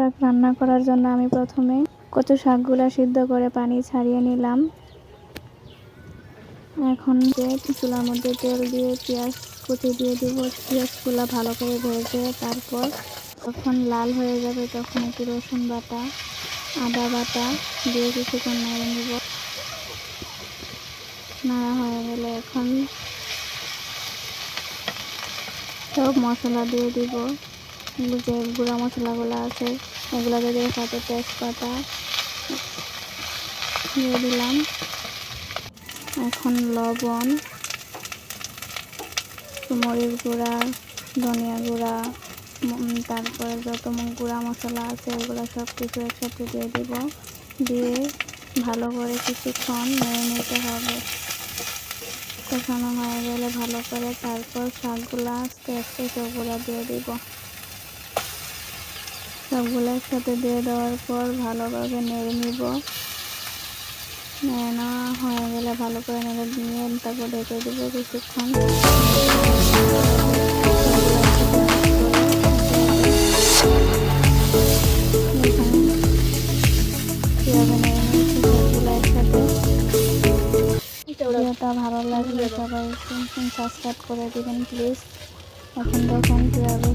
শাক রান্না করার জন্য আমি প্রথমে কচু শাকগুলা সিদ্ধ করে পানি ছাড়িয়ে নিলাম। এখন চুলার মধ্যে তেল দিয়ে পেঁয়াজ কুচি দিয়ে দিব। পেঁয়াজগুলা ভালো করে ভেজে তারপর যখন লাল হয়ে যাবে তখন একটু রসুন বাটা, আদা বাটা দিয়ে কিছুক্ষণ নেড়ে নিব। নাড়া হয়ে গেলে এখন সব মশলা দিয়ে দিব। যে গুঁড়া মশলাগুলো আছে এগুলো দিয়ে সাথে তেজপাতা দিয়ে দিলাম। এখন লবণ, মরিচ গুঁড়া, ধনিয়া গুঁড়া, তারপরে যত গুঁড়া মশলা আছে এগুলো সব কিছু একসাথে দিয়ে দিব। দিয়ে ভালো করে কিছুক্ষণ নেড়ে নিতে হবে। কষানো হয়ে গেলে ভালো করে তারপর শাকগুলো আস্তে আস্তে সবগুলো দিয়ে দিব। সবগুলো একসাথে দিয়ে দেওয়ার পর ভালোভাবে নেড়ে নিব। নেড়ে নেওয়া হয়ে গেলে ভালো করে নেড়ে নিয়ে তারপর ঢেকে দেবো কিছুক্ষণ। ভিডিওটা ভালো লাগলে সবাই সাবস্ক্রাইব করে দিবেন প্লিজ। এখন দেখুন কীভাবে